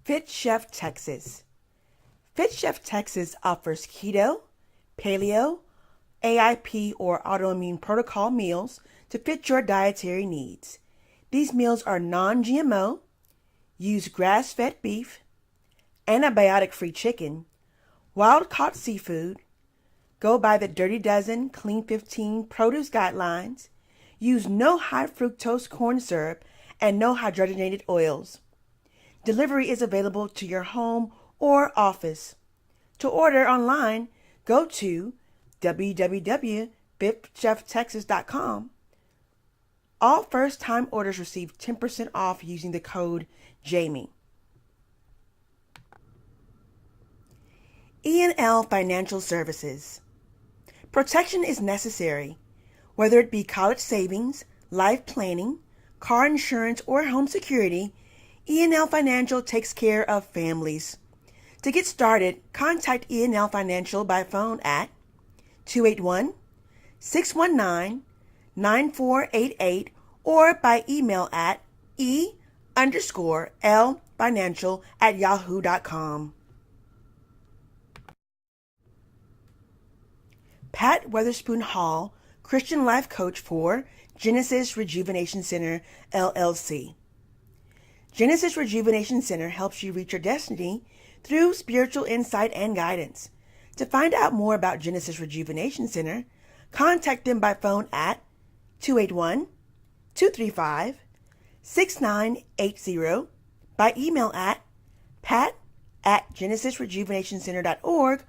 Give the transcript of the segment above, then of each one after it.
Fit Chef Texas. Fit Chef Texas offers keto, paleo, AIP or autoimmune protocol meals to fit your dietary needs. These meals are non-GMO, use grass-fed beef, antibiotic-free chicken, wild-caught seafood, go by the Dirty Dozen Clean 15 produce guidelines, use no high fructose corn syrup, and no hydrogenated oils. Delivery is available to your home or office. To order online, go to www.fitcheftexas.com. All first-time orders receive 10% off using the code JAMIE. E&L Financial Services. Protection is necessary. Whether it be college savings, life planning, car insurance, or home security, E&L Financial takes care of families. To get started, contact E&L Financial by phone at 281-619-9488 or by email at e_lfinancial@yahoo.com. Pat Weatherspoon Hall, Christian Life Coach for Genesis Rejuvenation Center, LLC. Genesis Rejuvenation Center helps you reach your destiny through spiritual insight and guidance. To find out more about Genesis Rejuvenation Center, contact them by phone at 281-235-6980, by email at pat@genesisrejuvenationcenter.org,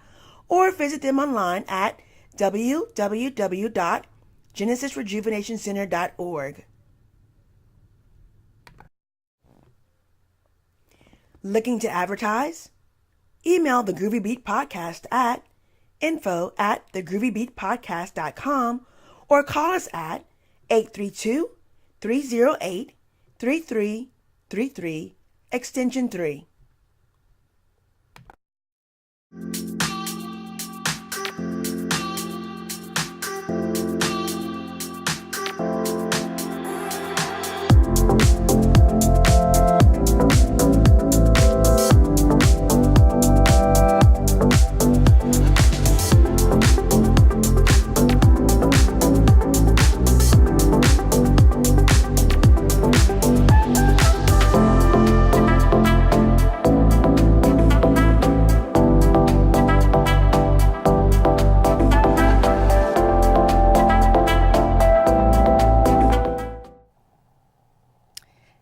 or visit them online at www.genesisrejuvenationcenter.org. Looking to advertise? Email the Groovy Beet Podcast at info@thegroovybeatpodcast.com or call us at 832-308-3333, extension 3.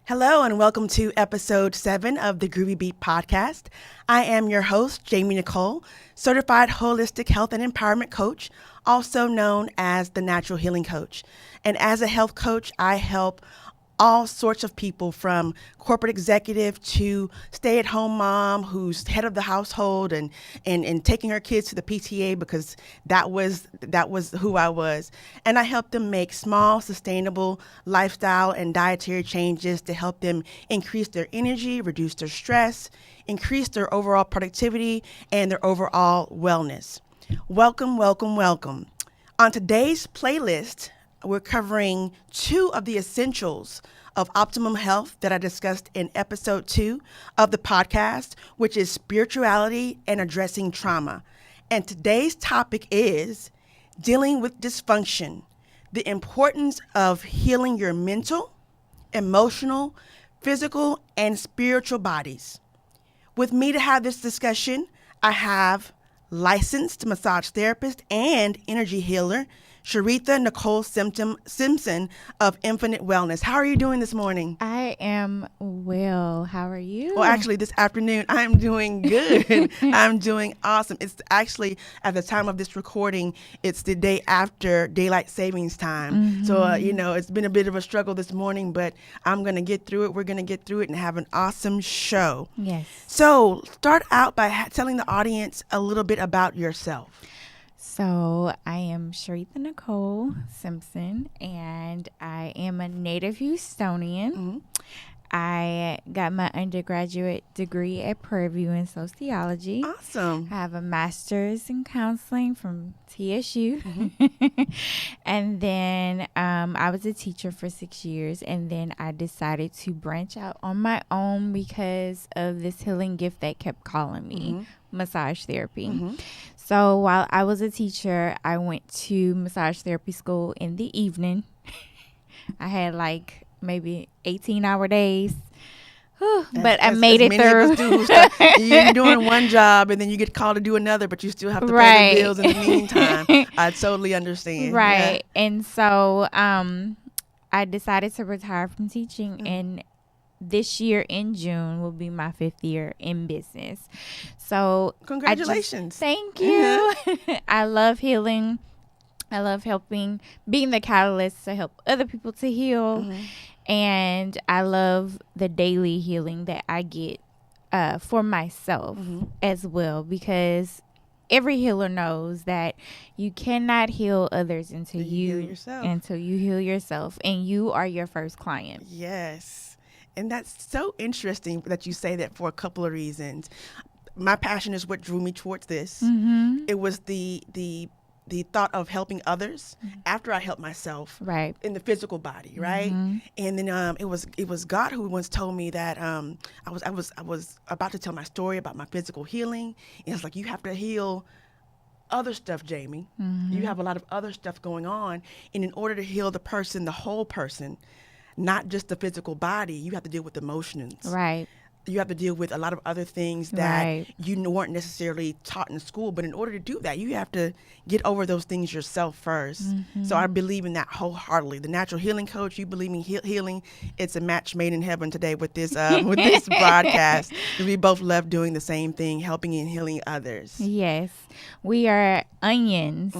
Hello and welcome to episode 7 of the Groovy Beet Podcast. I am your host, Nicole, certified holistic health and empowerment coach, also known as the natural healing coach. And as a health coach, I help all sorts of people, from corporate executive to stay-at-home mom who's head of the household and taking her kids to the PTA, because that was who I was. And I help them make small, sustainable lifestyle and dietary changes to help them increase their energy, reduce their stress, increase their overall productivity, and their overall wellness. Welcome, welcome, welcome. On today's playlist, we're covering 2 of the essentials of optimum health that I discussed in episode 2 of the podcast, which is spirituality and addressing trauma. And today's topic is dealing with dysfunction, the importance of healing your mental, emotional, physical, and spiritual bodies. With me to have this discussion, I have licensed massage therapist and energy healer, Sharetha Nicole Simpson of Infinite Wellness. How are you doing this morning? I am well. How are you? Well, actually, this afternoon, I'm doing good. I'm doing awesome. It's actually, at the time of this recording, it's the day after daylight savings time. Mm-hmm. So, it's been a bit of a struggle this morning, but I'm going to get through it. We're going to get through it and have an awesome show. Yes. So, start out by telling the audience a little bit about yourself. So I am Sharetha Nicole Simpson, and I am a native Houstonian. Mm-hmm. I got my undergraduate degree at Prairie View in sociology. Awesome. I have a master's in counseling from TSU. And then I was a teacher for 6 years. And then I decided to branch out on my own because of this healing gift that kept calling me, massage therapy. So while I was a teacher, I went to massage therapy school in the evening. I had like maybe 18-hour days. But I made it through. You're doing one job and then you get called to do another, but you still have to pay the bills in the meantime. I totally understand. Right. Yeah. And so I decided to retire from teaching, and this year in June will be my 5th year in business. So congratulations. Thank you. I love healing. I love helping, being the catalyst to help other people to heal. And I love the daily healing that I get for myself as well, because every healer knows that you cannot heal others until you heal yourself, and you are your first client. Yes. And that's so interesting that you say that for a couple of reasons. My passion is what drew me towards this. It was the thought of helping others after I helped myself, right, in the physical body, right? And then it was God who once told me that I was about to tell my story about my physical healing, and it's like, you have to heal other stuff, Jamie. You have a lot of other stuff going on, and in order to heal the person, the whole person, not just the physical body, you have to deal with emotions, right? You have to deal with a lot of other things that you weren't necessarily taught in school. But in order to do that, you have to get over those things yourself first. So I believe in that wholeheartedly. The natural healing coach, you believe in healing. It's a match made in heaven today with this broadcast. We both love doing the same thing, helping and healing others. Yes. We are onions.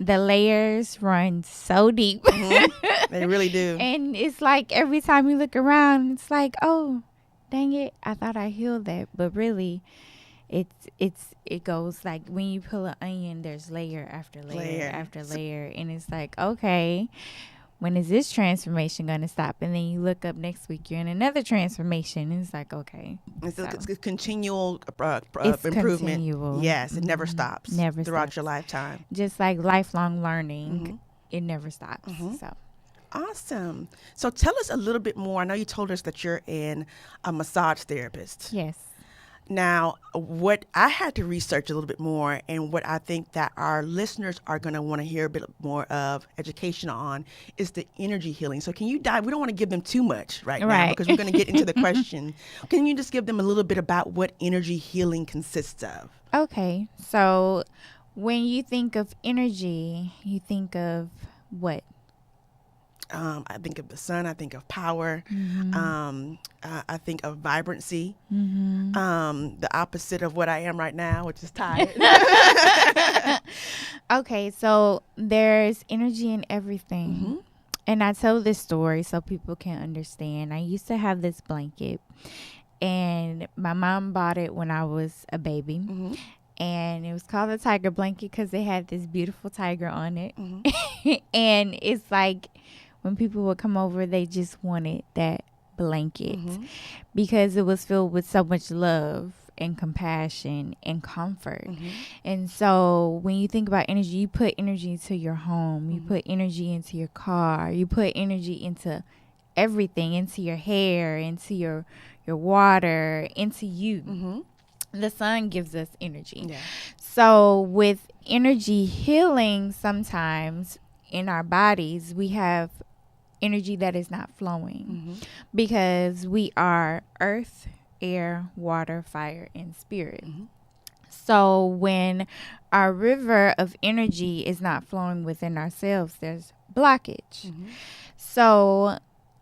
The layers run so deep. They really do. And it's like every time you look around, it's like, oh, dang it, I thought I healed that, but really it goes like, when you peel an onion, there's layer after layer after layer, and it's like, okay, when is this transformation going to stop? And then you look up next week, you're in another transformation, and it's like, okay, it's a continual it's improvement. Continual. Yes, it never stops. Never throughout stops. your lifetime. Just like lifelong learning, it never stops. So. Awesome. So tell us a little bit more. I know you told us that you're a massage therapist. Yes. Now, what I had to research a little bit more, and what I think that our listeners are going to want to hear a bit more of education on, is the energy healing. So can you dive? We don't want to give them too much right now, because we're going to get into the question. Can you just give them a little bit about what energy healing consists of? Okay. So when you think of energy, you think of what? I think of the sun. I think of power. I think of vibrancy. The opposite of what I am right now, which is tired. Okay, so there's energy in everything. And I tell this story so people can understand. I used to have this blanket, and my mom bought it when I was a baby. And it was called a tiger blanket because it had this beautiful tiger on it. And it's like, when people would come over, they just wanted that blanket because it was filled with so much love and compassion and comfort. And so when you think about energy, you put energy into your home, you put energy into your car, you put energy into everything, into your hair, into your water, into you. The sun gives us energy. So with energy healing, sometimes in our bodies, we have energy that is not flowing because we are earth, air, water, fire, and spirit. So when our river of energy is not flowing within ourselves, there's blockage. So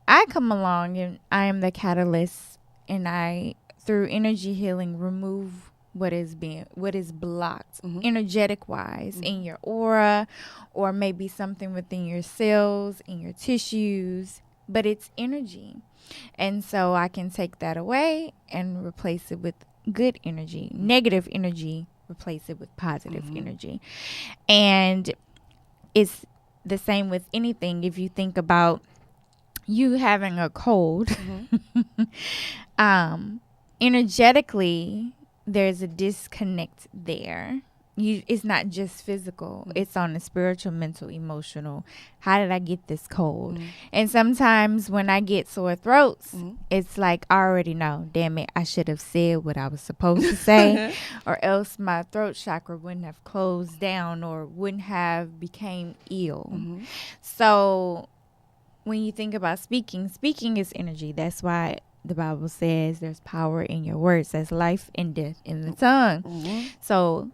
I come along and I am the catalyst, and I, through energy healing, remove what is blocked energetic wise in your aura, or maybe something within your cells, in your tissues, but it's energy. And so I can take that away and replace it with good energy. Negative energy, replace it with positive energy. And it's the same with anything. If you think about you having a cold, Mm-hmm. Energetically, there's a disconnect there. It's not just physical. Mm-hmm. It's on the spiritual, mental, emotional. How did I get this cold? Mm-hmm. And sometimes when I get sore throats, Mm-hmm. it's like I already know. Damn it, I should have said what I was supposed to say, or else my throat chakra wouldn't have closed down or wouldn't have became ill. Mm-hmm. So when you think about speaking is energy. That's why the Bible says there's power in your words. There's life and death in the tongue. Mm-hmm. So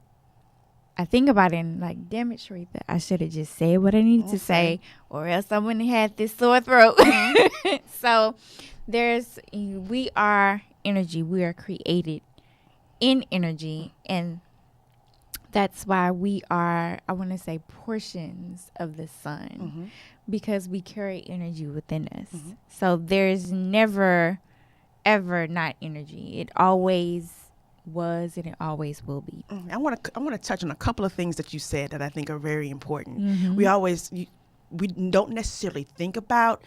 I think about it and like, damn it, Sharetha, I should have just said what I needed to say, or else I wouldn't have had this sore throat. So we are energy. We are created in energy, and that's why we are, I want to say, portions of the sun, Mm-hmm. because we carry energy within us. Mm-hmm. So there's never, ever not energy. It always was and it always will be. I want to touch on a couple of things that you said that I think are very important. Mm-hmm. We don't necessarily think about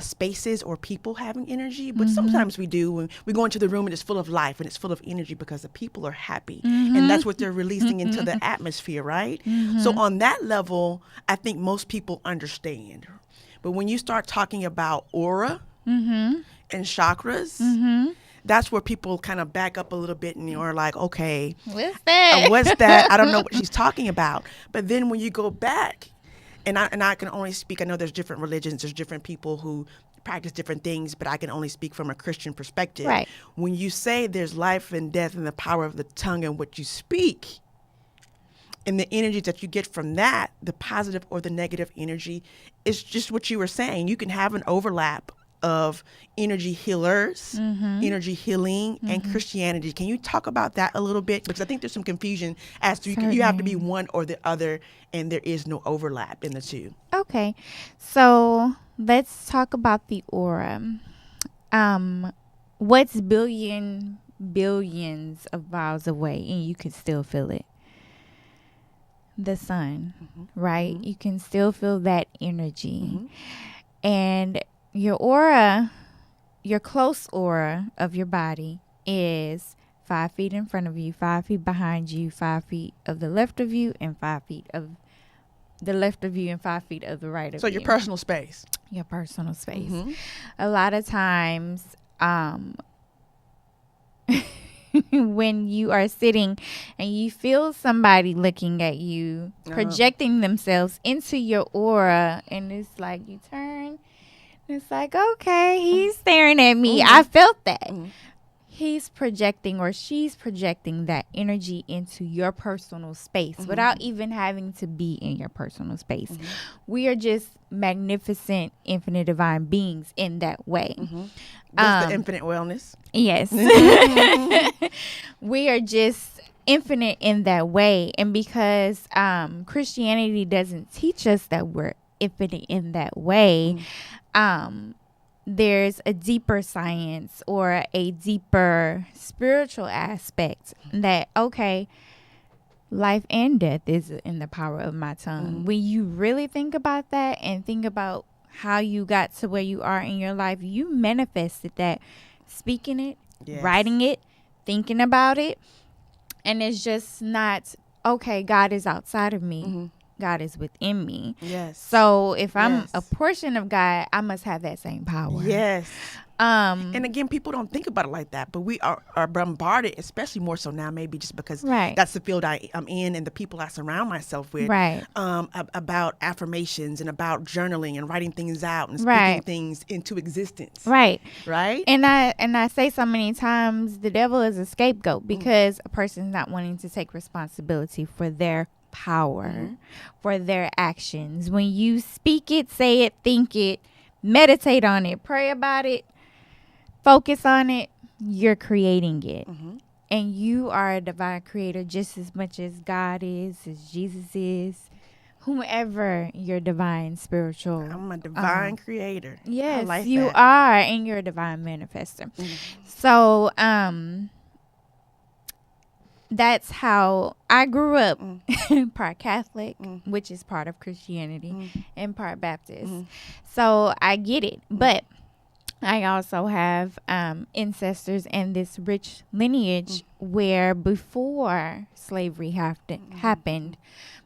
spaces or people having energy, but Mm-hmm. sometimes we do. When we go into the room and it's full of life and it's full of energy because the people are happy, Mm-hmm. and that's what they're releasing into the atmosphere, right? Mm-hmm. So on that level, I think most people understand. But when you start talking about aura Mm-hmm. and chakras, Mm-hmm. that's where people kind of back up a little bit and are like, okay, What's that? what's that? I don't know what she's talking about. But then when you go back, and I can only speak, I know there's different religions, there's different people who practice different things, but I can only speak from a Christian perspective. Right. When you say there's life and death in the power of the tongue and what you speak, and the energy that you get from that, the positive or the negative energy, is just what you were saying. You can have an overlap of energy healers, energy healing, and Christianity. Can you talk about that a little bit? Because I think there's some confusion as to you have to be one or the other, and there is no overlap in the two. Okay. So let's talk about the aura. What's billions of miles away and you can still feel it? The sun, right? You can still feel that energy. And your aura, your close aura of your body is 5 feet in front of you, 5 feet behind you, 5 feet of the left of you, and 5 feet of the left of you, and 5 feet of the right of you. So your personal space. Your personal space. A lot of times, when you are sitting and you feel somebody looking at you, projecting themselves into your aura, and it's like you turn, and it's like, okay, he's staring at me. I felt that. He's projecting or she's projecting that energy into your personal space without even having to be in your personal space. We are just magnificent, infinite divine beings in that way. That's the infinite wellness. Yes. We are just infinite in that way. And because Christianity doesn't teach us that we're infinite in that way, there's a deeper science or a deeper spiritual aspect that, okay, life and death is in the power of my tongue. When you really think about that and think about how you got to where you are in your life, you manifested that, speaking it, writing it, thinking about it. And it's just not, okay, God is outside of me. God is within me. Yes. So if I'm a portion of God, I must have that same power. Yes. And again, people don't think about it like that, but we are bombarded, especially more so now, maybe just because that's the field I'm in and the people I surround myself with, about affirmations and about journaling and writing things out and speaking things into existence. Right. And I say so many times, the devil is a scapegoat because a person's not wanting to take responsibility for their power, for their actions. When you speak it, say it, think it, meditate on it, pray about it, focus on it, you're creating it. And you are a divine creator just as much as God is, as Jesus is, whomever your divine spiritual. I'm a divine creator. Yes, like you that. are, and you're a divine manifester. So, that's how I grew up. Part Catholic, which is part of Christianity, and part Baptist. So I get it. But I also have ancestors and this rich lineage where before slavery happened,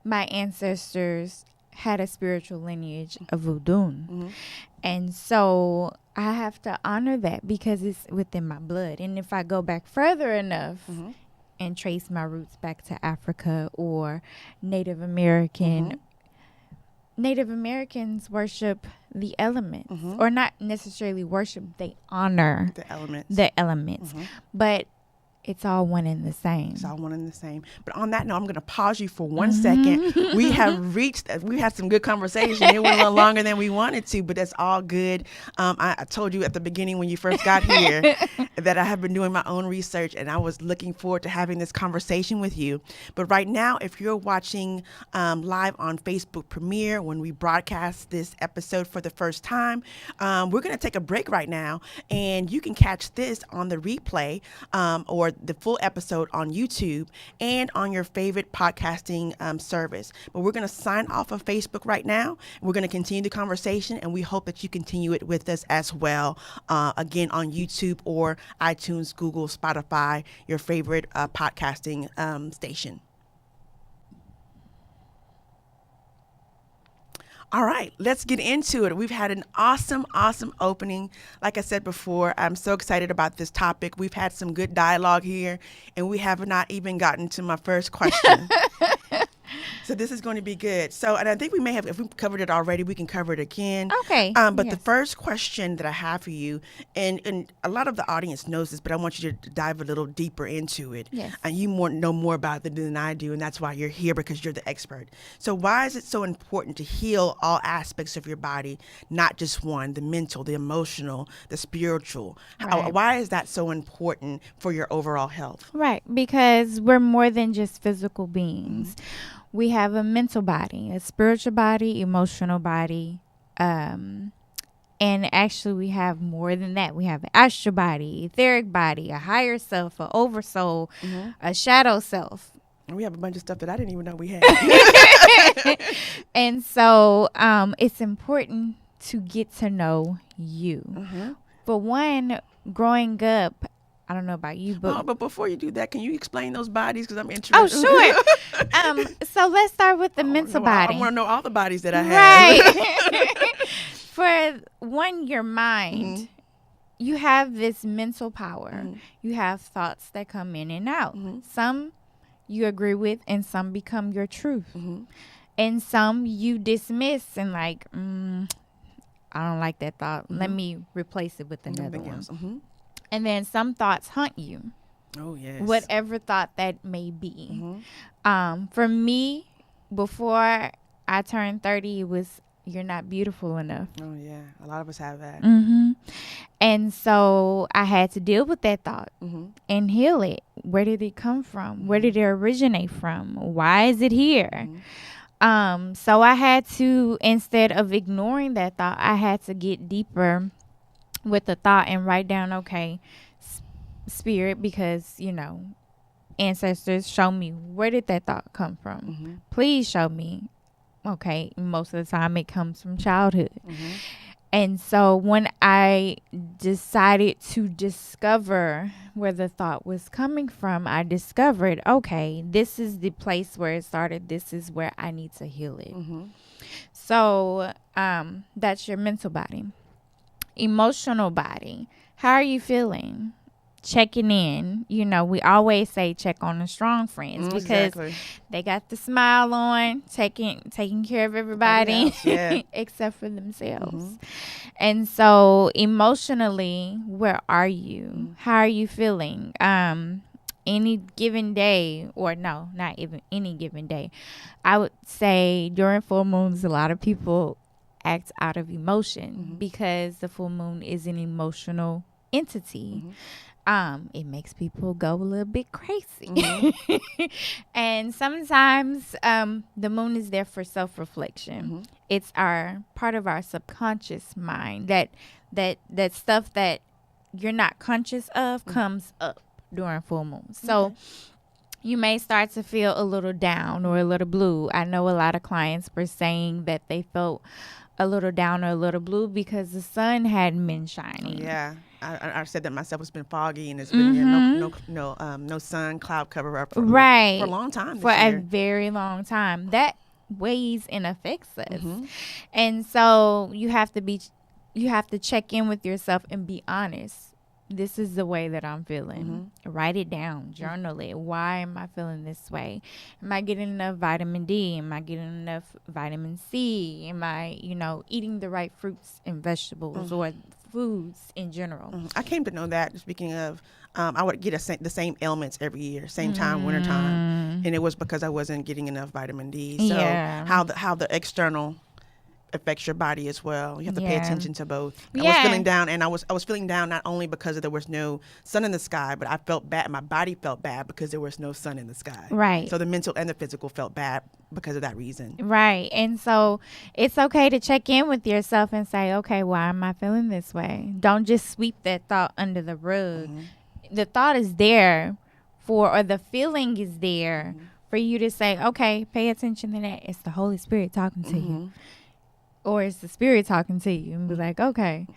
my ancestors had a spiritual lineage of voodoo. And so I have to honor that because it's within my blood. And if I go back further enough and trace my roots back to Africa or Native American, Native Americans worship the elements, or not necessarily worship, they honor the elements. But it's all one and the same. It's all one and the same. But on that note, I'm going to pause you for 1 second. We had some good conversation. It went a little longer than we wanted to, but that's all good. I told you at the beginning when you first got here that I have been doing my own research, and I was looking forward to having this conversation with you. But right now, if you're watching live on Facebook Premiere, when we broadcast this episode for the first time, we're going to take a break right now, and you can catch this on the replay or the full episode on YouTube and on your favorite podcasting service. But we're going to sign off of Facebook right now. We're going to continue the conversation, and we hope that you continue it with us as well, again, on YouTube or iTunes, Google, Spotify, your favorite podcasting station. All right, let's get into it. We've had an awesome opening. Like I said before, I'm so excited about this topic. We've had some good dialogue here, and we have not even gotten to my first question. So this is going to be good. So, and I think we may have, if we've covered it already, we can cover it again. Okay. But yes. The first question that I have for you, and a lot of the audience knows this, but I want you to dive a little deeper into it. Yes. And you know more about it than I do, and that's why you're here, because you're the expert. So why is it so important to heal all aspects of your body, not just one, the mental, the emotional, the spiritual? Right. Why is that so important for your overall health? Right, because we're more than just physical beings. We have a mental body, a spiritual body, emotional body, and actually we have more than that. We have an astral body, etheric body, a higher self, an oversoul, a shadow self. And we have a bunch of stuff that I didn't even know we had. And so it's important to get to know you. For one, growing up, I don't know about you, but before you do that, can you explain those bodies? Because I'm interested. Oh, sure. So let's start with the mental body. I want to know all the bodies that I have. Right. For one, your mind. You have this mental power. You have thoughts that come in and out. Some you agree with, and some become your truth. And some you dismiss and like, I don't like that thought. Let me replace it with another one. And then some thoughts haunt you. Oh, yes. Whatever thought that may be. For me, before I turned 30, it was, you're not beautiful enough. Oh, yeah. A lot of us have that. And so I had to deal with that thought and heal it. Where did it come from? Where did it originate from? Why is it here? So I had to, instead of ignoring that thought, I had to get deeper with the thought and write down, okay, spirit, because, you know, ancestors, show me, where did that thought come from? Please show me. Okay, most of the time it comes from childhood. And so when I decided to discover where the thought was coming from, I discovered, okay, this is the place where it started. This is where I need to heal it. So that's your mental body. Emotional body. How are you feeling? Checking in. You know, we always say check on the strong friends because they got the smile on, taking care of everybody except for themselves. And so emotionally, where are you? How are you feeling? Any given day, or no, not even any given day, I would say during full moons, a lot of people act out of emotion because the full moon is an emotional entity. It makes people go a little bit crazy. And sometimes the moon is there for self-reflection. It's our part of our subconscious mind that stuff that you're not conscious of comes up during full moon. So you may start to feel a little down or a little blue. I know a lot of clients were saying that they felt a little down or a little blue because the sun hadn't been shining. Yeah, I said that myself. It's been foggy and it's been no sun, cloud cover up for a long time for this year. A very long time. That weighs and affects us, and so you have to check in with yourself and be honest. This is the way that I'm feeling. Write it down, journal it. Why am I feeling this way? Am I getting enough vitamin D? Am I getting enough vitamin C? Am I, eating the right fruits and vegetables or foods in general? I came to know that, speaking of, I would get the same ailments every year, same time, winter time. And it was because I wasn't getting enough vitamin D. So how the external affects your body as well. You have to pay attention to both. I was feeling down, and I was feeling down not only because there was no sun in the sky, but I felt bad. My body felt bad because there was no sun in the sky. Right. So the mental and the physical felt bad because of that reason. Right. And so it's okay to check in with yourself and say, okay, why am I feeling this way? Don't just sweep that thought under the rug. The thought is there or the feeling is there for you to say, okay, pay attention to that. It's the Holy Spirit talking to you. Or it's the spirit talking to you and be like, okay,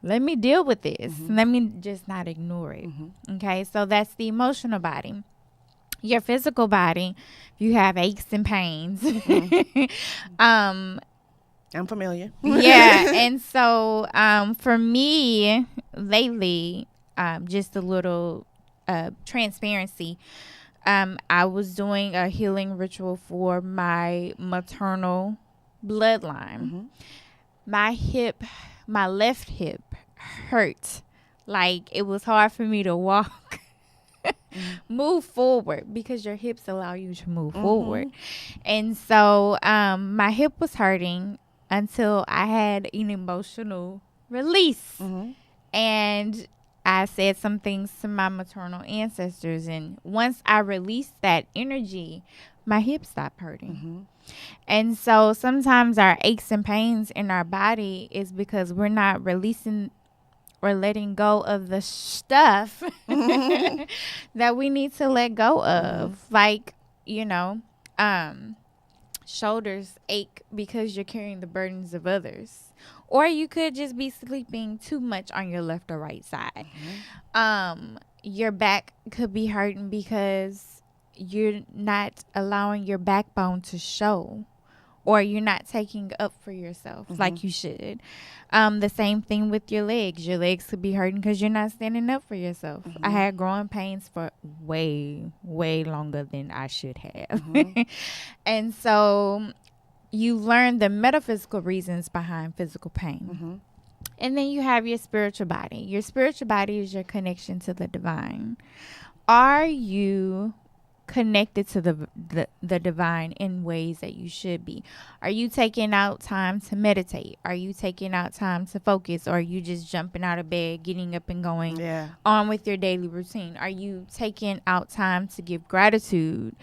let me deal with this. Let me just not ignore it. Okay, so that's the emotional body. Your physical body, you have aches and pains. I'm familiar. Yeah, and so for me, lately, just a little transparency, I was doing a healing ritual for my maternal bloodline. My left hip hurt. Like it was hard for me to walk, move forward, because your hips allow you to move forward. And so my hip was hurting until I had an emotional release. And I said some things to my maternal ancestors. And once I released that energy, my hip stopped hurting. And so sometimes our aches and pains in our body is because we're not releasing or letting go of the stuff that we need to let go of. Like, shoulders ache because you're carrying the burdens of others. Or you could just be sleeping too much on your left or right side. Your back could be hurting because you're not allowing your backbone to show, or you're not taking up for yourself like you should. The same thing with your legs. Your legs could be hurting because you're not standing up for yourself. I had growing pains for way, way longer than I should have. And so you learn the metaphysical reasons behind physical pain. And then you have your spiritual body. Your spiritual body is your connection to the divine. Are you connected to the divine in ways that you should be? Are you taking out time to meditate? Are you taking out time to focus? Or are you just jumping out of bed, getting up and going on with your daily routine? Are you taking out time to give gratitude?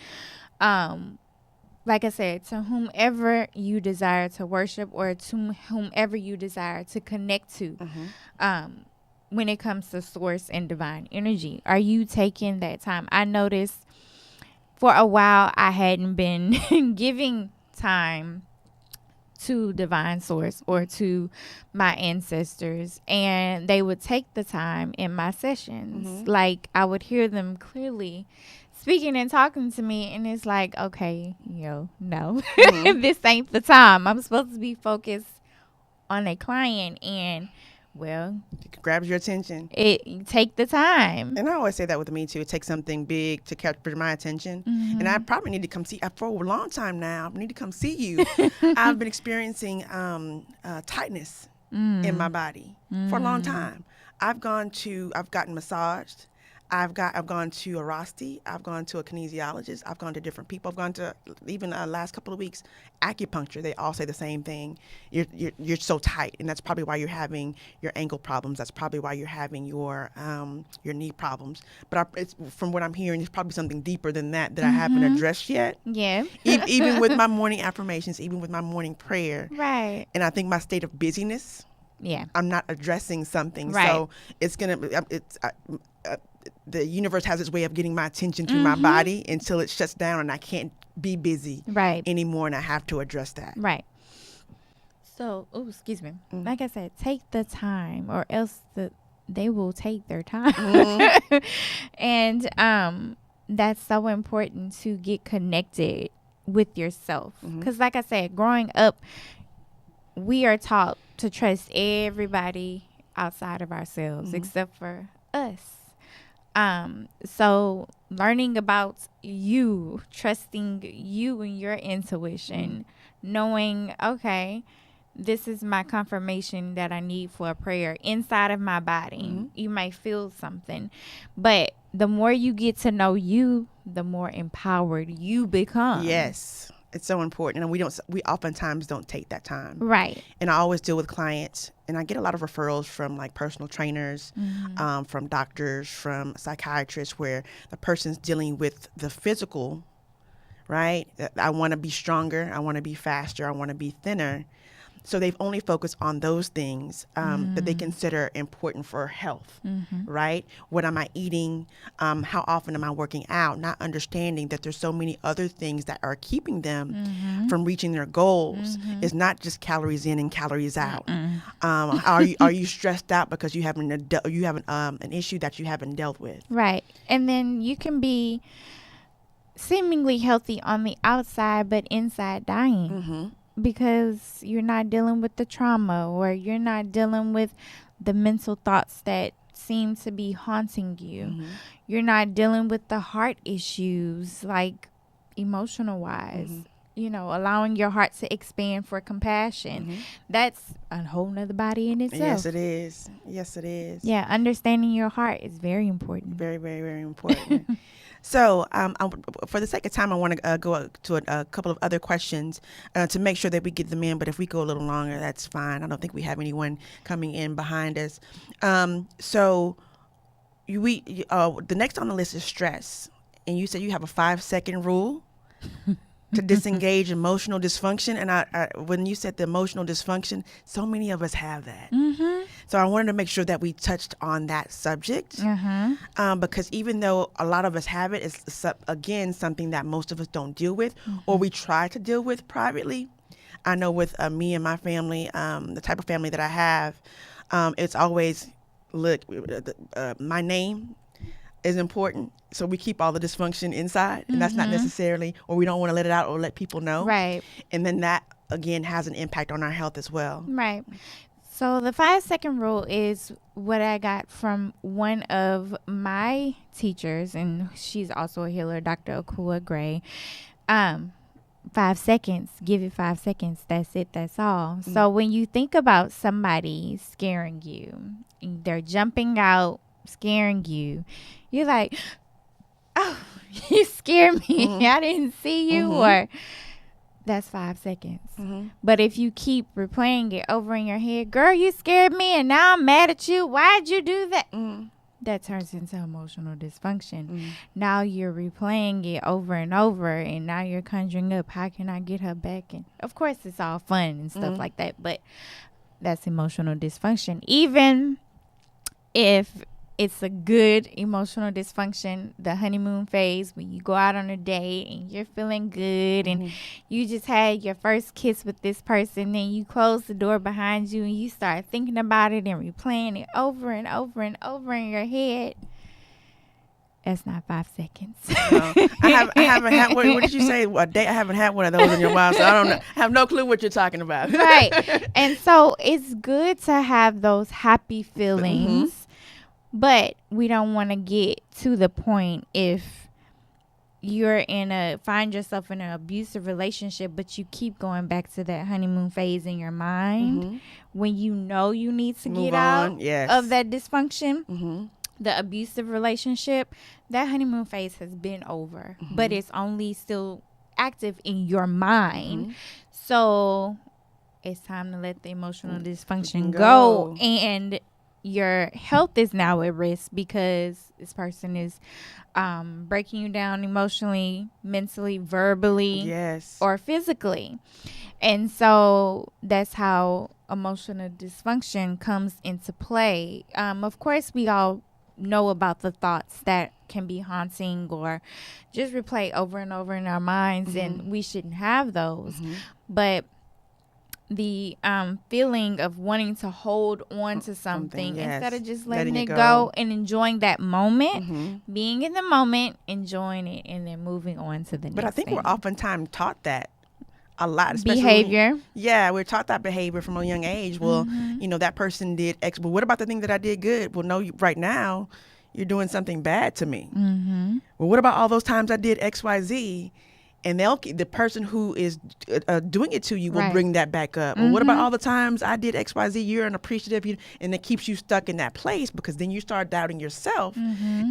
Like I said, to whomever you desire to worship or to whomever you desire to connect to, when it comes to source and divine energy, are you taking that time? I noticed for a while I hadn't been giving time to divine source or to my ancestors, and they would take the time in my sessions. Like I would hear them clearly speaking and talking to me, and it's like, okay, no, this ain't the time. I'm supposed to be focused on a client, and well, it grabs your attention. Take the time. And I always say that with me too. It takes something big to capture my attention. And I probably need to come see, for a long time now, I need to come see you. I've been experiencing tightness in my body for a long time. I've gotten massaged. I've gone to a Rosti. I've gone to a kinesiologist. I've gone to different people. I've gone to, even last couple of weeks, acupuncture. They all say the same thing. You're so tight, and that's probably why you're having your ankle problems. That's probably why you're having your knee problems. But it's, from what I'm hearing, it's probably something deeper than that I haven't addressed yet. Yeah. Even with my morning affirmations, even with my morning prayer. Right. And I think my state of busyness I'm not addressing something. Right. So it's the universe has its way of getting my attention through my body until it shuts down and I can't be busy anymore, and I have to address that. Right. So, excuse me. Like I said, take the time, or else they will take their time. And that's so important to get connected with yourself. Because like I said, growing up, we are taught to trust everybody outside of ourselves except for us. So learning about you, trusting you and your intuition, knowing, okay, this is my confirmation that I need for a prayer inside of my body. You might feel something, but the more you get to know you, the more empowered you become. Yes. It's so important, and we oftentimes don't take that time. Right. And I always deal with clients, and I get a lot of referrals from like personal trainers, from doctors, from psychiatrists, where the person's dealing with the physical, right? I want to be stronger, I want to be faster, I want to be thinner. So they've only focused on those things that they consider important for health, right? What am I eating? How often am I working out? Not understanding that there's so many other things that are keeping them from reaching their goals. It's not just calories in and calories out. Are you stressed out because you have an issue that you haven't dealt with? Right. And then you can be seemingly healthy on the outside, but inside dying. Because you're not dealing with the trauma, or you're not dealing with the mental thoughts that seem to be haunting you. You're not dealing with the heart issues, like emotional wise. You know, allowing your heart to expand for compassion. That's a whole nother body in itself. Yes, it is. Yes, it is. Yeah, understanding your heart is very important. Very, very, very important. So for the sake of time, I want to go to a couple of other questions to make sure that we get them in. But if we go a little longer, that's fine. I don't think we have anyone coming in behind us. So the next on the list is stress. And you said you have a 5-second rule to disengage emotional dysfunction. And I when you said the emotional dysfunction, so many of us have that. So I wanted to make sure that we touched on that subject, because even though a lot of us have it, it's again something that most of us don't deal with, or we try to deal with privately. I know with me and my family, the type of family that I have, it's always, look, my name is important, so we keep all the dysfunction inside, and that's not necessarily, or we don't want to let it out or let people know. Right. And then that again has an impact on our health as well. Right. So the 5-second rule is what I got from one of my teachers, and she's also a healer, Dr. Akua Gray. 5 seconds, give it 5 seconds. That's it. That's all. So when you think about somebody scaring you, they're jumping out, scaring you, you're like, oh, you scared me. I didn't see you. Or that's 5 seconds. But if you keep replaying it over in your head, girl, you scared me and now I'm mad at you. Why'd you do that? That turns into emotional dysfunction. Now you're replaying it over and over, and now you're conjuring up, how can I get her back? And of course it's all fun and stuff like that, but that's emotional dysfunction. Even if it's a good emotional dysfunction, the honeymoon phase, when you go out on a date and you're feeling good and you just had your first kiss with this person, then you close the door behind you and you start thinking about it and replaying it over and over and over in your head. That's not 5 seconds. No, I haven't had. What did you say? A date? I haven't had one of those in your while, so I don't know. I have no clue what you're talking about. Right. And so it's good to have those happy feelings. But we don't want to get to the point if you're find yourself in an abusive relationship, but you keep going back to that honeymoon phase in your mind when you know you need to get out of that dysfunction, the abusive relationship. That honeymoon phase has been over, but it's only still active in your mind. So it's time to let the emotional dysfunction go and your health is now at risk because this person is breaking you down emotionally, mentally, verbally, Yes. or physically. And so that's how emotional dysfunction comes into play. Of course, we all know about the thoughts that can be haunting or just replay over and over in our minds, and we shouldn't have those. But the feeling of wanting to hold on to something yes. instead of just letting it go and enjoying that moment, being in the moment, enjoying it, and then moving on to the next. But I think thing. we're oftentimes taught that a lot, especially Behavior. We're taught that behavior from a young age. Well, that person did X, but what about the thing that I did good? Well, no, right now you're doing something bad to me. Well, what about all those times I did X, Y, Z? And the person who is doing it to you will bring that back up. Well, what about all the times I did X, Y, Z? You're unappreciative, and it keeps you stuck in that place because then you start doubting yourself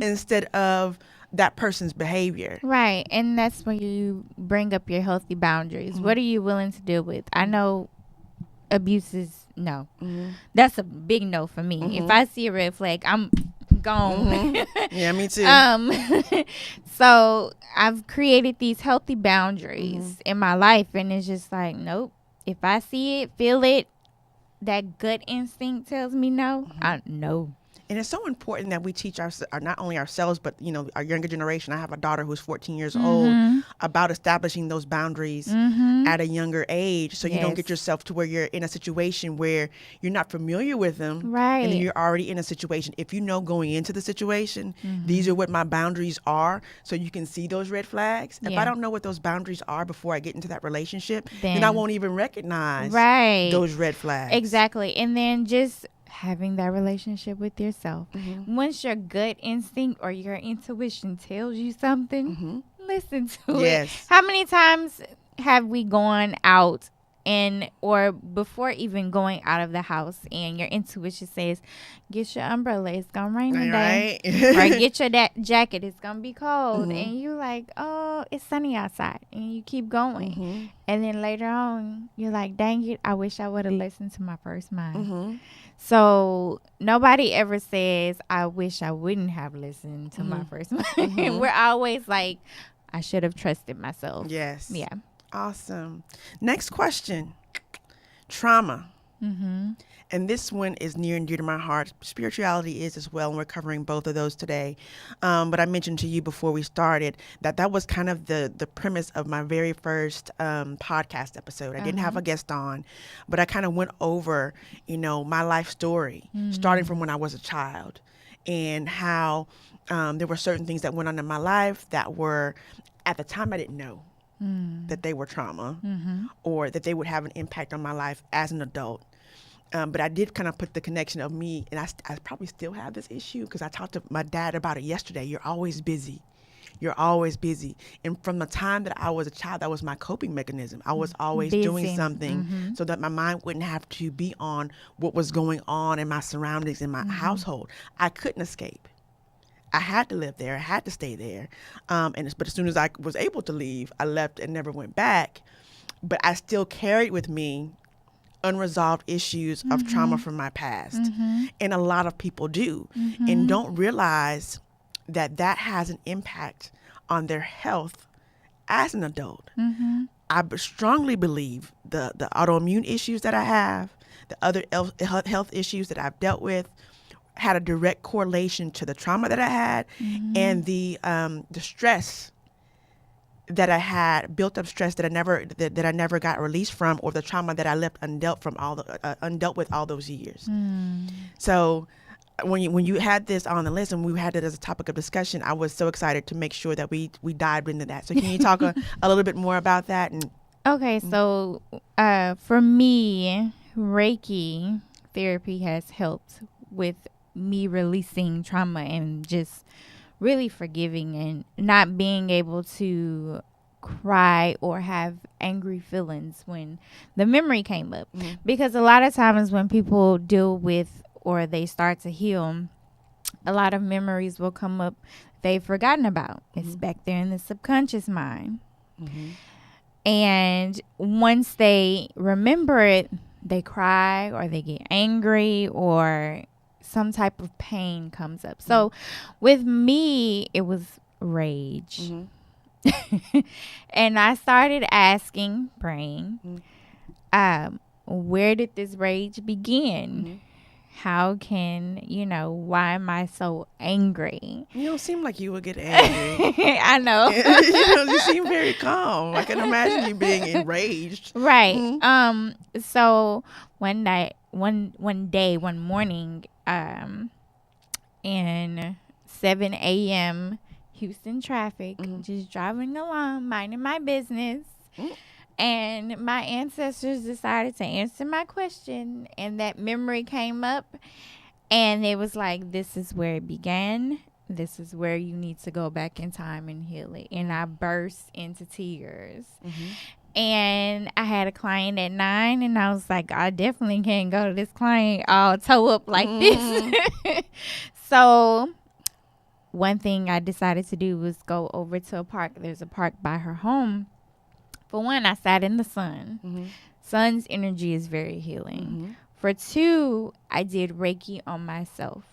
instead of that person's behavior. Right. And that's when you bring up your healthy boundaries. What are you willing to deal with? I know abuse is no. That's a big no for me. If I see a red flag, I'm gone. Yeah, me too. So I've created these healthy boundaries in my life, and it's just like, nope. If I see it, feel it, that gut instinct tells me no, I no. And it's so important that we teach not only ourselves, but, our younger generation. I have a daughter who's 14 years old, about establishing those boundaries at a younger age. So you don't get yourself to where you're in a situation where you're not familiar with them. Right. And then you're already in a situation. If you know going into the situation, these are what my boundaries are. So you can see those red flags. If I don't know what those boundaries are before I get into that relationship, then I won't even recognize those red flags. Exactly. And then just having that relationship with yourself. Once your gut instinct or your intuition tells you something, listen to it. How many times have we gone out or before even going out of the house and your intuition says, get your umbrella, it's gonna rain today. Or get your jacket, it's gonna be cold. And you like, oh, it's sunny outside, and you keep going. And then later on you're like, dang it, I wish I would have listened to my first mind. So nobody ever says, I wish I wouldn't have listened to my first mind. We're always like, I should have trusted myself. Yes. Yeah. Awesome. Next question. Trauma. And this one is near and dear to my heart. Spirituality is as well, and we're covering both of those today. But I mentioned to you before we started that was kind of the premise of my very first podcast episode. I didn't have a guest on, but I kind of went over, my life story, starting from when I was a child, and how there were certain things that went on in my life that were, at the time, I didn't know that they were trauma or that they would have an impact on my life as an adult. But I did kind of put the connection of me, and I probably still have this issue because I talked to my dad about it yesterday. You're always busy. You're always busy. And from the time that I was a child, that was my coping mechanism. I was always doing something so that my mind wouldn't have to be on what was going on in my surroundings, in my household. I couldn't escape. I had to live there. I had to stay there. But as soon as I was able to leave, I left and never went back. But I still carried with me unresolved issues of trauma from my past. And a lot of people do and don't realize that has an impact on their health as an adult. I strongly believe the autoimmune issues that I have, the other health issues that I've dealt with, had a direct correlation to the trauma that I had and the stress that I had, built up stress that I never got released from, or the trauma that I left undealt with all those years. So when you had this on the list and we had it as a topic of discussion, I was so excited to make sure that we dived into that. So can you talk a little bit more about that? Okay, so for me, Reiki therapy has helped with me releasing trauma and just really forgiving and not being able to cry or have angry feelings when the memory came up. Because a lot of times when people deal with or they start to heal, a lot of memories will come up they've forgotten about. It's back there in the subconscious mind. And once they remember it, they cry or they get angry or some type of pain comes up. So with me, it was rage. And I started asking, praying, where did this rage begin? How can, why am I so angry? You don't seem like you would get angry. I know. You seem very calm. I can imagine you being enraged. Right. So one morning, in 7 a.m. Houston traffic, just driving along, minding my business. And my ancestors decided to answer my question, and that memory came up, and it was like, this is where it began. This is where you need to go back in time and heal it. And I burst into tears. And I had a client at 9, and I was like, I definitely can't go to this client all toe up like this. So one thing I decided to do was go over to a park. There's a park by her home. For one, I sat in the sun. Sun's energy is very healing. For two, I did Reiki on myself.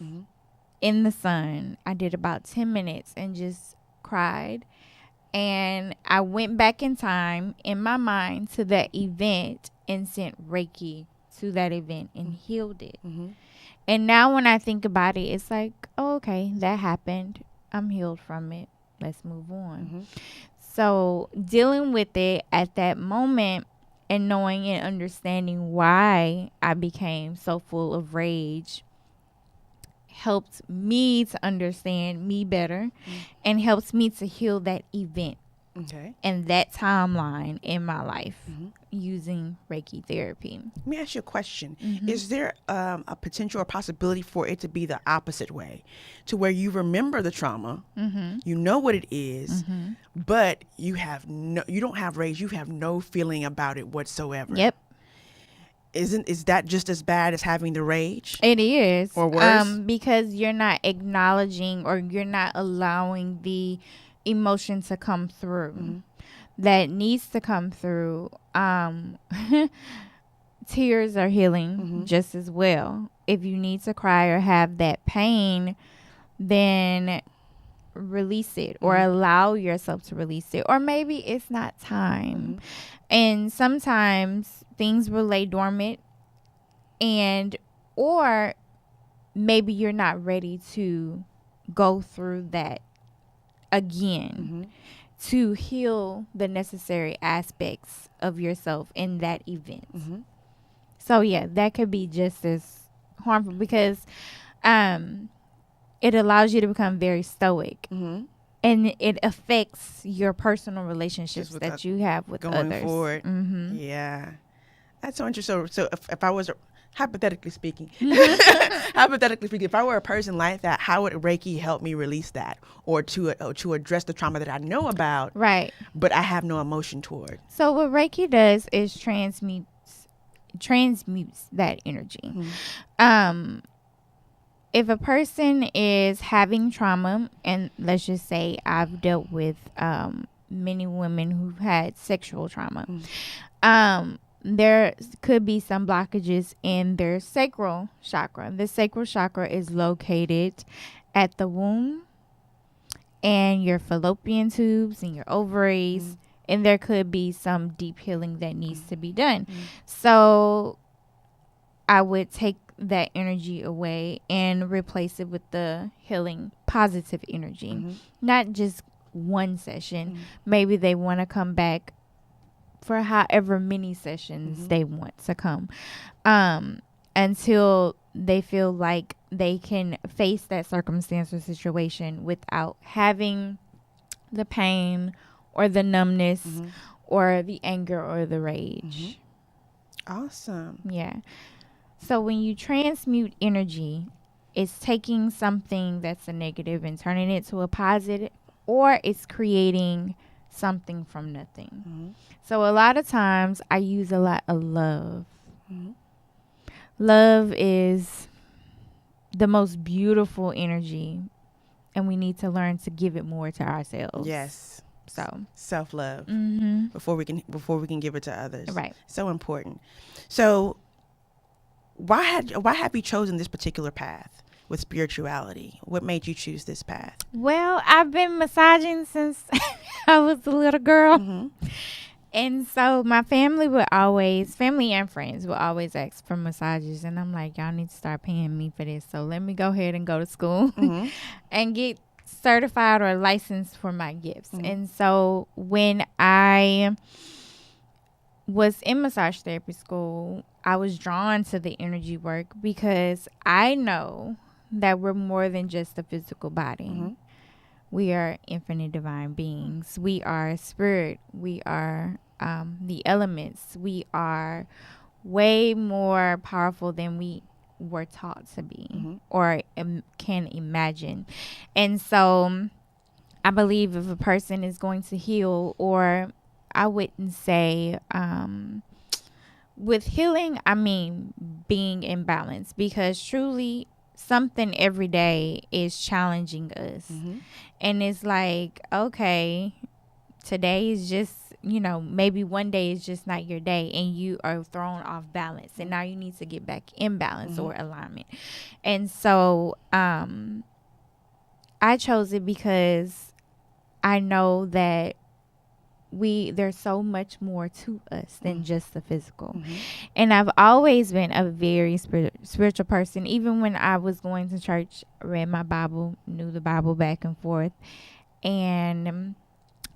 In the sun, I did about 10 minutes and just cried. And I went back in time in my mind to that event and sent Reiki to that event and healed it. And now when I think about it, it's like, oh, okay, that happened. I'm healed from it. Let's move on. So dealing with it at that moment and knowing and understanding why I became so full of rage helped me to understand me better and helps me to heal that event and that timeline in my life using Reiki therapy. Let me ask you a question. Is there a potential or possibility for it to be the opposite way, to where you remember the trauma, you know what it is, but you don't have rage, you have no feeling about it whatsoever? Yep. Is that just as bad as having the rage? It is. Or worse? Because you're not acknowledging or you're not allowing the emotion to come through that needs to come through. Tears are healing just as well. If you need to cry or have that pain, then release it or allow yourself to release it. Or maybe it's not time. And sometimes things will lay dormant, or maybe you're not ready to go through that again to heal the necessary aspects of yourself in that event. So yeah, that could be just as harmful because it allows you to become very stoic. And it affects your personal relationships that you have with going others. Forward. Yeah. That's so interesting. So if I was, hypothetically speaking, if I were a person like that, how would Reiki help me release that or to address the trauma that I know about, right? But I have no emotion toward? So what Reiki does is transmutes that energy. If a person is having trauma, and let's just say I've dealt with many women who've had sexual trauma, there could be some blockages in their sacral chakra. The sacral chakra is located at the womb and your fallopian tubes and your ovaries, and there could be some deep healing that needs to be done. So I would take that energy away and replace it with the healing positive energy. Not just one session. Maybe they want to come back for however many sessions they want to come, until they feel like they can face that circumstance or situation without having the pain or the numbness or the anger or the rage. Awesome. Yeah. So when you transmute energy, it's taking something that's a negative and turning it to a positive, or it's creating something from nothing. So a lot of times I use a lot of love. Love is the most beautiful energy, and we need to learn to give it more to ourselves. Yes. So self-love before we can give it to others. Right. So important. So why have you chosen this particular path? with spirituality? What made you choose this path? Well, I've been massaging since I was a little girl. Mm-hmm. And so my family and friends would always ask for massages. And I'm like, y'all need to start paying me for this. So let me go ahead and go to school Mm-hmm. and get certified or licensed for my gifts. Mm-hmm. And so when I was in massage therapy school, I was drawn to the energy work because I know that we're more than just a physical body. Mm-hmm. We are infinite divine beings. We are spirit. We are the elements. We are way more powerful than we were taught to be Mm-hmm. or can imagine. And so I believe if a person is going to heal, or I wouldn't say with healing, I mean being in balance, because truly something every day is challenging us. Mm-hmm. And it's like, okay, today is just, maybe one day is just not your day and you are thrown off balance. And now you need to get back in balance or alignment. And so I chose it because I know that there's so much more to us than just the physical. Mm-hmm. And I've always been a very spiritual person. Even when I was going to church, read my Bible, knew the Bible back and forth. And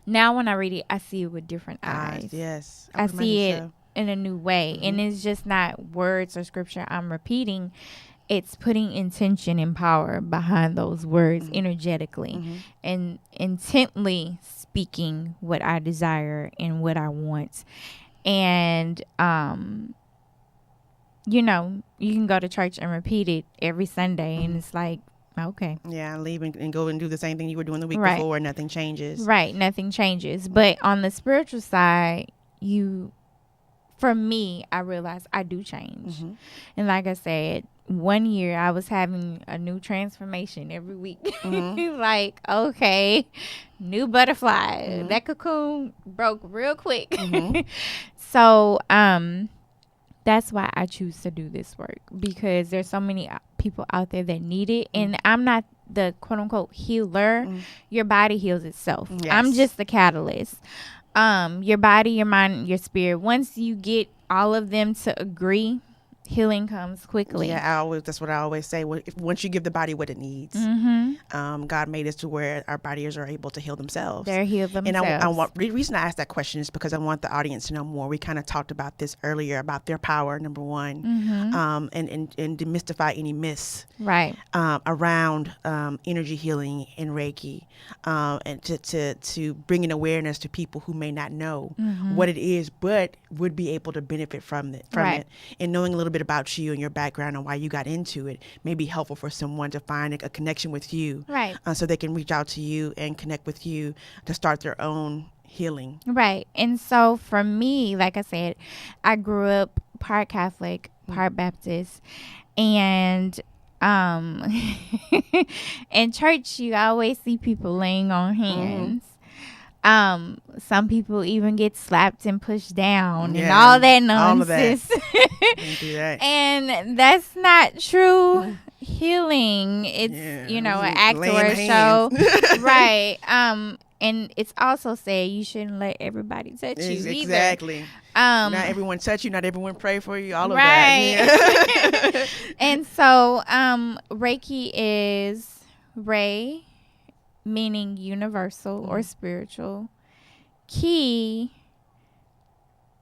now when I read it, I see it with different eyes. Yes. I see it so. in a new way. And it's just not words or scripture I'm repeating. It's putting intention and power behind those words energetically and intently speaking what I desire and what I want. And, you can go to church and repeat it every Sunday and it's like, okay. Yeah, leave and go and do the same thing you were doing the week before and nothing changes. Right, nothing changes. But on the spiritual side, for me, I realized I do change. And like I said, one year I was having a new transformation every week. Like, okay, new butterfly. That cocoon broke real quick. So that's why I choose to do this work, because there's so many people out there that need it. And I'm not the quote unquote healer. Your body heals itself. Yes. I'm just the catalyst. Your body, your mind, your spirit, once you get all of them to agree, healing comes quickly. Yeah, that's what I always say. Once you give the body what it needs, God made us to where our bodies are able to heal themselves. They're healed themselves. And the reason I asked that question is because I want the audience to know more. We kind of talked about this earlier about their power, number one, and demystify any myths around energy healing and Reiki, and to bring an awareness to people who may not know what it is, but would be able to benefit from it. And knowing a little bit about you and your background and why you got into it may be helpful for someone to find a connection with you, so they can reach out to you and connect with you to start their own healing. Right. And so for me, like I said, I grew up part Catholic, part Baptist, and in church you always see people laying on hands. Some people even get slapped and pushed down and all that nonsense. Don't do that. And that's not true healing. It's an act or a show. Right. And it's also said you shouldn't let everybody touch you either. Exactly. Not everyone touch you, not everyone pray for you, all of that. Yeah. And so Reiki is Rei, meaning universal or spiritual. Ki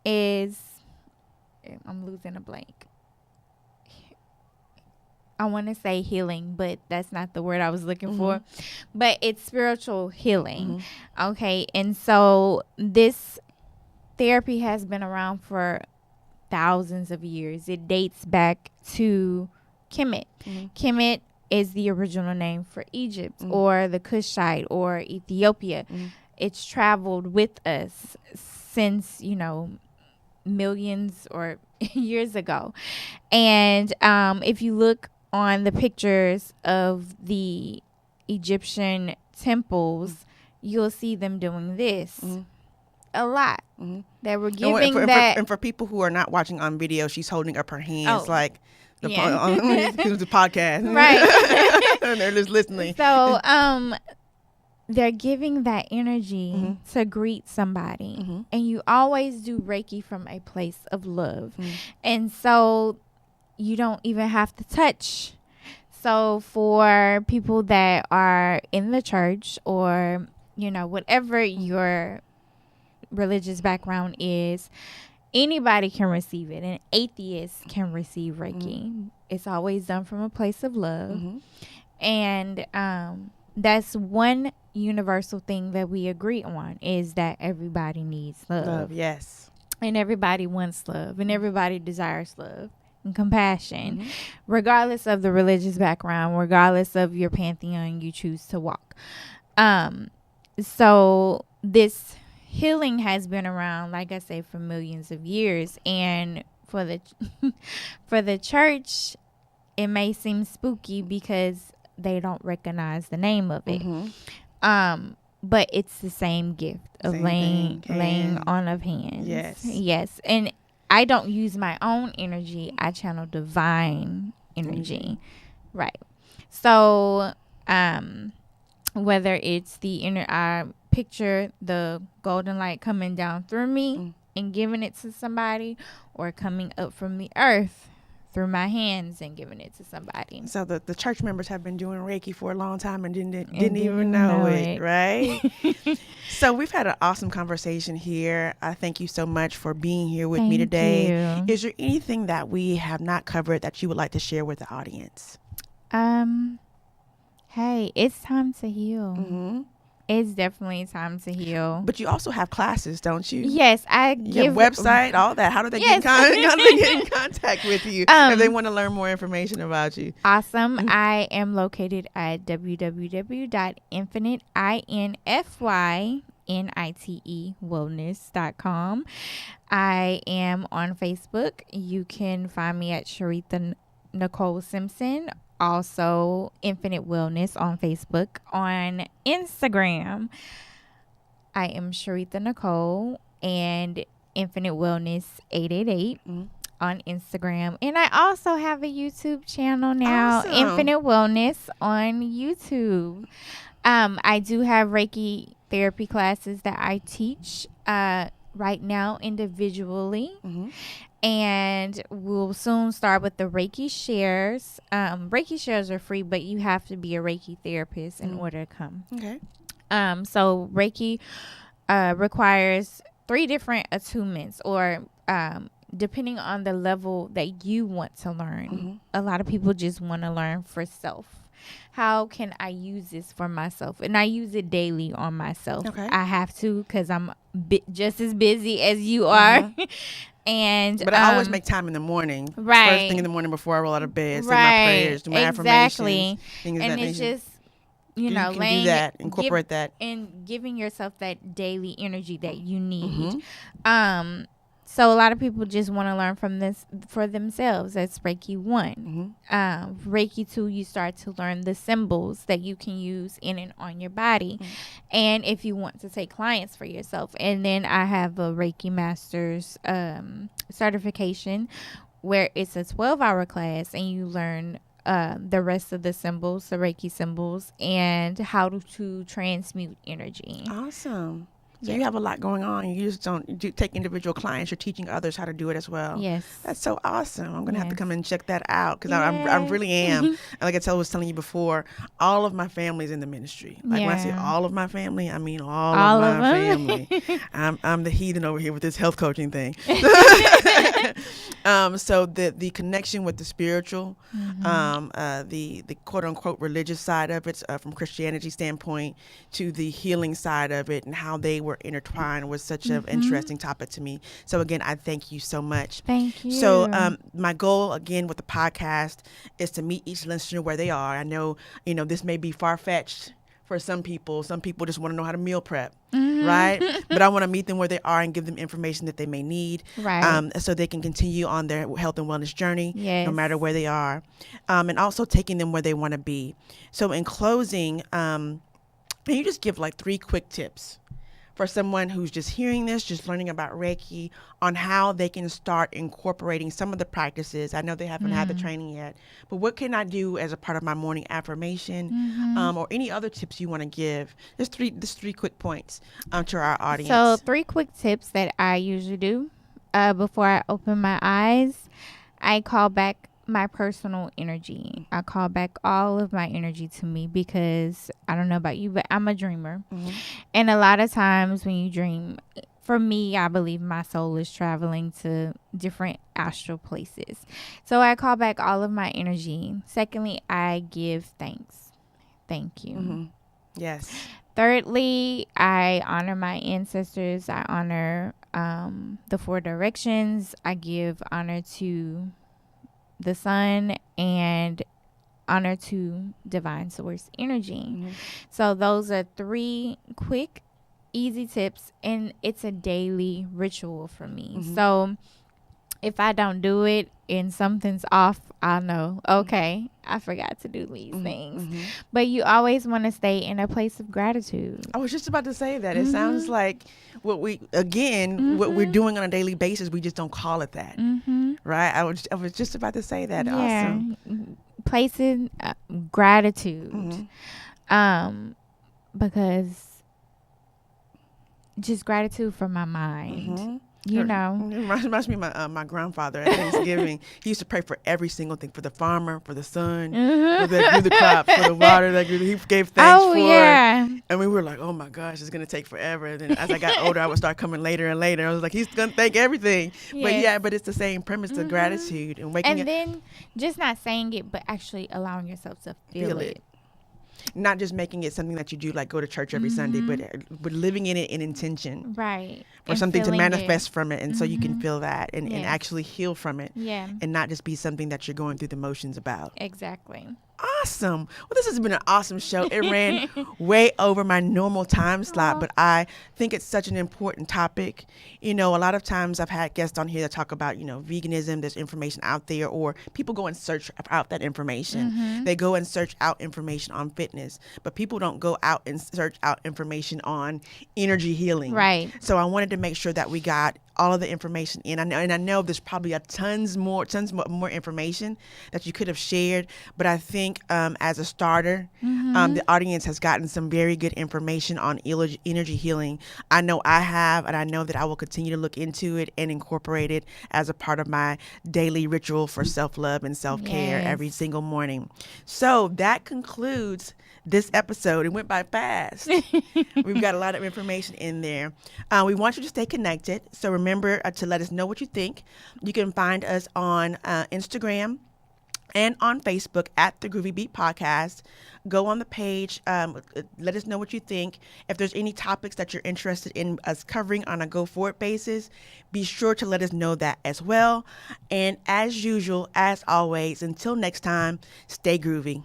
is, I'm losing a blank. I want to say healing, but that's not the word I was looking for. But it's spiritual healing. Okay. And so this therapy has been around for thousands of years. It dates back to Kemet. Kemet is the original name for Egypt or the Kushite or Ethiopia. It's traveled with us since, millions or years ago. And if you look on the pictures of the Egyptian temples, you'll see them doing this a lot. They were giving and for people who are not watching on video, she's holding up her hands like The Yeah. Who's the podcast. Right. And they're just listening. So, they're giving that energy to greet somebody. And you always do Reiki from a place of love. And so you don't even have to touch. So for people that are in the church or, whatever your religious background is, anybody can receive it. An atheist can receive Reiki. It's always done from a place of love. And that's one universal thing that we agree on, is that everybody needs love. Love, yes. And everybody wants love. And everybody desires love and compassion, regardless of the religious background, regardless of your pantheon you choose to walk. So this healing has been around, like I say, for millions of years. And for the church, it may seem spooky because they don't recognize the name of it. But it's the same gift of laying on of hands. Yes. And I don't use my own energy. I channel divine energy. Right. So, whether it's the inner, I picture the golden light coming down through me and giving it to somebody, or coming up from the earth through my hands and giving it to somebody. So the church members have been doing Reiki for a long time and didn't even know it, right? So we've had an awesome conversation here. I thank you so much for being here with me today. You. Is there anything that we have not covered that you would like to share with the audience? Hey, it's time to heal. It's definitely time to heal. But you also have classes, don't you? Yes, I Your give website, all that. How do they get in contact with you if they want to learn more information about you? Awesome. I am located at www.infinitewellness.com. I am on Facebook. You can find me at Sharetha Nicole Simpson. Also, Infinite Wellness on Facebook. On Instagram, I am Sharetha Nicole, and Infinite Wellness 888 on Instagram. And I also have a YouTube channel now, Awesome. Infinite Wellness on YouTube. I do have Reiki therapy classes that I teach right now individually. And we'll soon start with the Reiki shares. Reiki shares are free, but you have to be a Reiki therapist in order to come. Okay. So Reiki requires 3 different attunements, or depending on the level that you want to learn. A lot of people just want to learn for self. How can I use this for myself? And I use it daily on myself. Okay. I have to, because I'm just as busy as you are. But I always make time in the morning. Right. First thing in the morning before I roll out of bed, say my prayers, do my affirmations. Things And of that it's nature. just, you know, can do that, incorporate that. And giving yourself that daily energy that you need. So a lot of people just want to learn from this for themselves. That's Reiki 1. Reiki 2, you start to learn the symbols that you can use in and on your body. And if you want to take clients for yourself. And then I have a Reiki Master's certification, where it's a 12-hour class, and you learn the rest of the symbols, the Reiki symbols, and how to transmute energy. Awesome. So you have a lot going on. You just don't take individual clients. You're teaching others how to do it as well. Yes. That's so awesome. I'm going to have to come and check that out, because I really am. And like I was telling you before, all of my family's in the ministry. Like when I say all of my family, I mean all of my family. I'm the heathen over here with this health coaching thing. So the connection with the spiritual, the quote unquote religious side of it, from Christianity standpoint, to the healing side of it, and how they were intertwined was such an interesting topic to me. So again, I thank you so much. Thank you. So my goal again with the podcast is to meet each listener where they are. I know, this may be far-fetched for some people. Some people just want to know how to meal prep, right? But I want to meet them where they are and give them information that they may need, right? So they can continue on their health and wellness journey, yes, no matter where they are, and also taking them where they want to be. So in closing, can you just give like 3 quick tips for someone who's just hearing this, just learning about Reiki, on how they can start incorporating some of the practices? I know they haven't had the training yet, but what can I do as a part of my morning affirmation, or any other tips you want to give? Just three quick points to our audience. So 3 quick tips that I usually do before I open my eyes. I call back my personal energy. I call back all of my energy to me, because I don't know about you, but I'm a dreamer. And a lot of times when you dream, for me, I believe my soul is traveling to different astral places. So I call back all of my energy. Secondly, I give thanks. Thank you. Yes. Thirdly, I honor my ancestors. I honor the 4 directions. I give honor to the sun and honor to divine source energy. So those are 3 quick, easy tips, and it's a daily ritual for me. So if I don't do it and something's off, I'll know, okay, I forgot to do these things. But you always want to stay in a place of gratitude. I was just about to say that. It sounds like what we're doing on a daily basis, we just don't call it that. Right? I was just about to say that. Yeah. Awesome. Placing gratitude. Because just gratitude for my mind. You know, it reminds me of my grandfather at Thanksgiving. He used to pray for every single thing, for the farmer, for the sun, for the crops, for the water that he gave thanks for. Yeah. And we were like, oh my gosh, it's going to take forever. And then as I got older, I would start coming later and later. I was like, he's going to thank everything. Yes. But it's the same premise of gratitude and waking up. And then just not saying it, but actually allowing yourself to feel it. Not just making it something that you do, like go to church every Sunday, but living in it in intention. Right. For and something to manifest from it. And so you can feel that and actually heal from it. Yeah. And not just be something that you're going through the motions about. Exactly. Awesome. Well, this has been an awesome show. It ran way over my normal time slot, but I think it's such an important topic. You know, a lot of times I've had guests on here that talk about, veganism, there's information out there, or people go and search out that information. They go and search out information on fitness, but people don't go out and search out information on energy healing. Right. So I wanted to make sure that we got all of the information in. I know there's probably tons more information that you could have shared, but I think as a starter, the audience has gotten some very good information on energy healing. I know I have, and I know that I will continue to look into it and incorporate it as a part of my daily ritual for self-love and self-care every single morning. So that concludes this episode. It went by fast. We've got a lot of information in there. We want you to stay connected. So remember to let us know what you think. You can find us on Instagram and on Facebook at the Groovy Beet Podcast. Go on the page. Let us know what you think. If there's any topics that you're interested in us covering on a go-forward basis, be sure to let us know that as well. And as usual, as always, until next time, stay groovy.